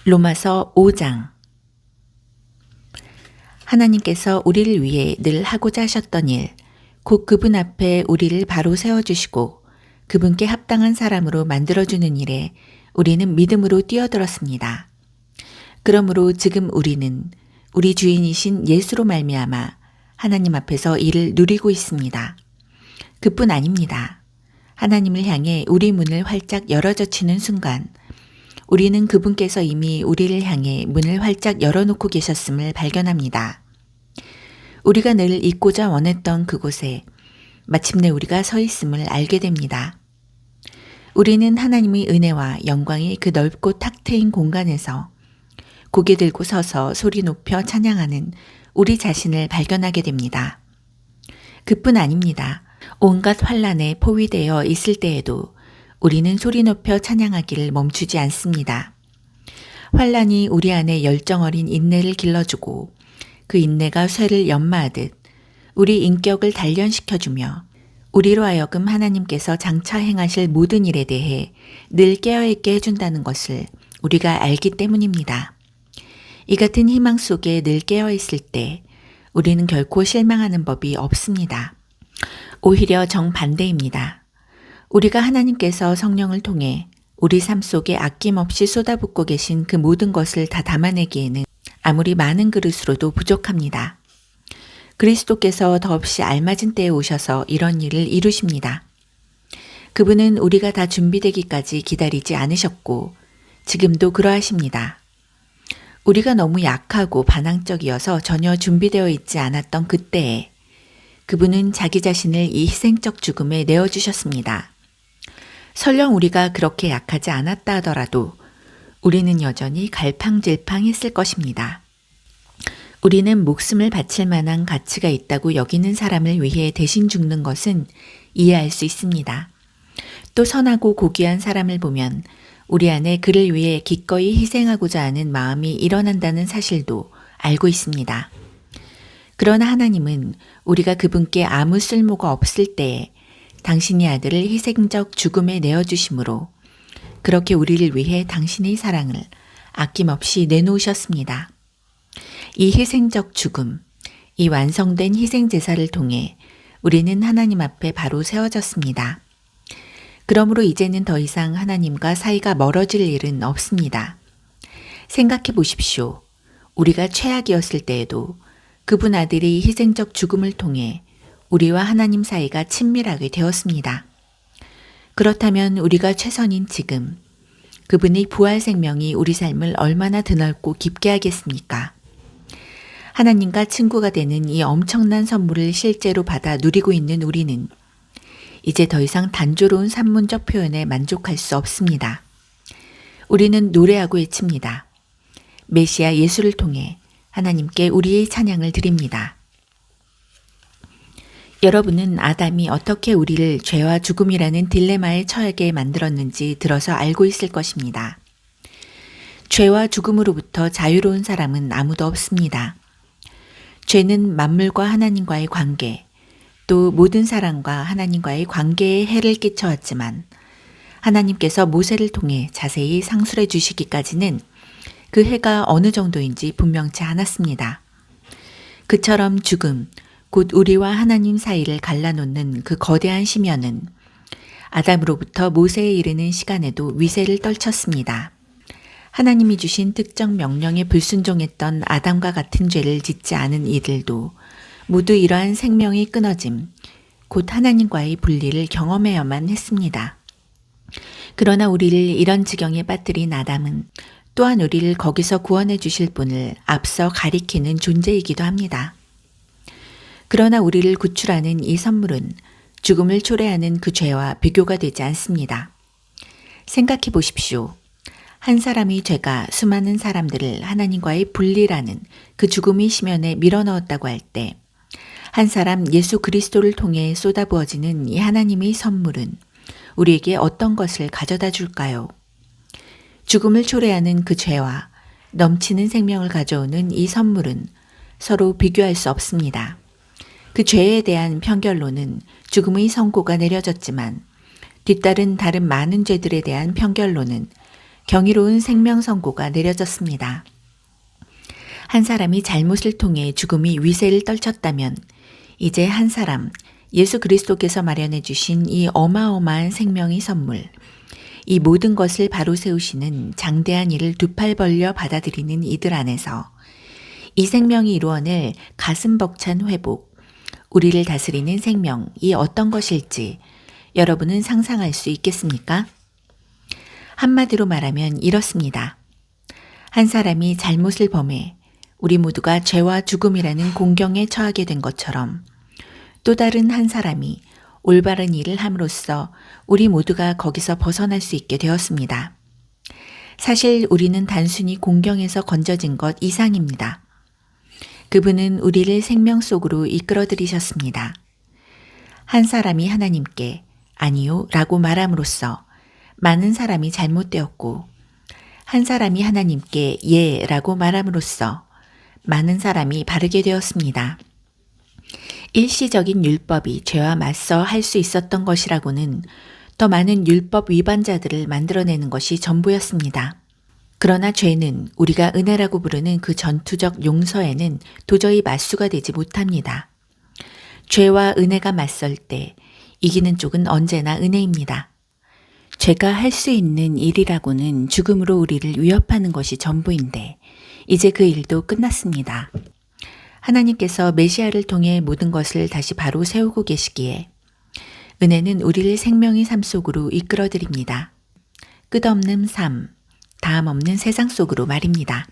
로마서 5장. 하나님께서 우리를 위해 늘 하고자 하셨던 일, 곧 그분 앞에 우리를 바로 세워주시고 그분께 합당한 사람으로 만들어주는 일에 우리는 믿음으로 뛰어들었습니다. 그러므로 지금 우리는 우리 주인이신 예수로 말미암아 하나님 앞에서 이를 누리고 있습니다. 그뿐 아닙니다. 하나님을 향해 우리 문을 활짝 열어젖히는 순간 우리는 그분께서 이미 우리를 향해 문을 활짝 열어놓고 계셨음을 발견합니다. 우리가 늘 있고자 원했던 그곳에 마침내 우리가 서 있음을 알게 됩니다. 우리는 하나님의 은혜와 영광이 그 넓고 탁 트인 공간에서 고개 들고 서서 소리 높여 찬양하는 우리 자신을 발견하게 됩니다. 그뿐 아닙니다. 온갖 환난에 포위되어 있을 때에도 우리는 소리 높여 찬양하기를 멈추지 않습니다. 환난이 우리 안에 열정 어린 인내를 길러주고 그 인내가 쇠를 연마하듯 우리 인격을 단련시켜주며 우리로 하여금 하나님께서 장차 행하실 모든 일에 대해 늘 깨어있게 해준다는 것을 우리가 알기 때문입니다. 이 같은 희망 속에 늘 깨어있을 때 우리는 결코 실망하는 법이 없습니다. 오히려 정반대입니다. 우리가 하나님께서 성령을 통해 우리 삶 속에 아낌없이 쏟아붓고 계신 그 모든 것을 다 담아내기에는 아무리 많은 그릇으로도 부족합니다. 그리스도께서 더없이 알맞은 때에 오셔서 이런 일을 이루십니다. 그분은 우리가 다 준비되기까지 기다리지 않으셨고 지금도 그러하십니다. 우리가 너무 약하고 반항적이어서 전혀 준비되어 있지 않았던 그때에 그분은 자기 자신을 이 희생적 죽음에 내어주셨습니다. 설령 우리가 그렇게 약하지 않았다 하더라도 우리는 여전히 갈팡질팡했을 것입니다. 우리는 목숨을 바칠 만한 가치가 있다고 여기는 사람을 위해 대신 죽는 것은 이해할 수 있습니다. 또 선하고 고귀한 사람을 보면 우리 안에 그를 위해 기꺼이 희생하고자 하는 마음이 일어난다는 사실도 알고 있습니다. 그러나 하나님은 우리가 그분께 아무 쓸모가 없을 때에 당신의 아들을 희생적 죽음에 내어주심으로 그렇게 우리를 위해 당신의 사랑을 아낌없이 내놓으셨습니다. 이 희생적 죽음, 이 완성된 희생제사를 통해 우리는 하나님 앞에 바로 세워졌습니다. 그러므로 이제는 더 이상 하나님과 사이가 멀어질 일은 없습니다. 생각해 보십시오. 우리가 최악이었을 때에도 그분 아들이 희생적 죽음을 통해 우리와 하나님 사이가 친밀하게 되었습니다. 그렇다면 우리가 최선인 지금 그분의 부활 생명이 우리 삶을 얼마나 드넓고 깊게 하겠습니까? 하나님과 친구가 되는 이 엄청난 선물을 실제로 받아 누리고 있는 우리는 이제 더 이상 단조로운 산문적 표현에 만족할 수 없습니다. 우리는 노래하고 외칩니다. 메시아 예수를 통해 하나님께 우리의 찬양을 드립니다. 여러분은 아담이 어떻게 우리를 죄와 죽음이라는 딜레마에 처하게 만들었는지 들어서 알고 있을 것입니다. 죄와 죽음으로부터 자유로운 사람은 아무도 없습니다. 죄는 만물과 하나님과의 관계, 또 모든 사람과 하나님과의 관계에 해를 끼쳐왔지만 하나님께서 모세를 통해 자세히 상술해 주시기까지는 그 해가 어느 정도인지 분명치 않았습니다. 그처럼 죽음, 곧 우리와 하나님 사이를 갈라놓는 그 거대한 심연은 아담으로부터 모세에 이르는 시간에도 위세를 떨쳤습니다. 하나님이 주신 특정 명령에 불순종했던 아담과 같은 죄를 짓지 않은 이들도 모두 이러한 생명의 끊어짐, 곧 하나님과의 분리를 경험해야만 했습니다. 그러나 우리를 이런 지경에 빠뜨린 아담은 또한 우리를 거기서 구원해 주실 분을 앞서 가리키는 존재이기도 합니다. 그러나 우리를 구출하는 이 선물은 죽음을 초래하는 그 죄와 비교가 되지 않습니다. 생각해 보십시오. 한 사람의 죄가 수많은 사람들을 하나님과의 분리라는 그 죽음의 심연에 밀어넣었다고 할 때 한 사람 예수 그리스도를 통해 쏟아부어지는 이 하나님의 선물은 우리에게 어떤 것을 가져다 줄까요? 죽음을 초래하는 그 죄와 넘치는 생명을 가져오는 이 선물은 서로 비교할 수 없습니다. 그 죄에 대한 편결로는 죽음의 선고가 내려졌지만 뒤따른 다른 많은 죄들에 대한 편결로는 경이로운 생명 선고가 내려졌습니다. 한 사람이 잘못을 통해 죽음이 위세를 떨쳤다면 이제 한 사람, 예수 그리스도께서 마련해 주신 이 어마어마한 생명의 선물, 이 모든 것을 바로 세우시는 장대한 일을 두 팔 벌려 받아들이는 이들 안에서 이 생명이 이루어낼 가슴 벅찬 회복, 우리를 다스리는 생명이 어떤 것일지 여러분은 상상할 수 있겠습니까? 한마디로 말하면 이렇습니다. 한 사람이 잘못을 범해 우리 모두가 죄와 죽음이라는 공경에 처하게 된 것처럼 또 다른 한 사람이 올바른 일을 함으로써 우리 모두가 거기서 벗어날 수 있게 되었습니다. 사실 우리는 단순히 공경에서 건져진 것 이상입니다. 그분은 우리를 생명 속으로 이끌어들이셨습니다. 한 사람이 하나님께 아니요 라고 말함으로써 많은 사람이 잘못되었고 한 사람이 하나님께 예 라고 말함으로써 많은 사람이 바르게 되었습니다. 일시적인 율법이 죄와 맞서 할 수 있었던 것이라고는 더 많은 율법 위반자들을 만들어내는 것이 전부였습니다. 그러나 죄는 우리가 은혜라고 부르는 그 전투적 용서에는 도저히 맞수가 되지 못합니다. 죄와 은혜가 맞설 때 이기는 쪽은 언제나 은혜입니다. 죄가 할 수 있는 일이라고는 죽음으로 우리를 위협하는 것이 전부인데 이제 그 일도 끝났습니다. 하나님께서 메시아를 통해 모든 것을 다시 바로 세우고 계시기에 은혜는 우리를 생명의 삶 속으로 이끌어드립니다. 끝없는 삶, 다음 없는 세상 속으로 말입니다.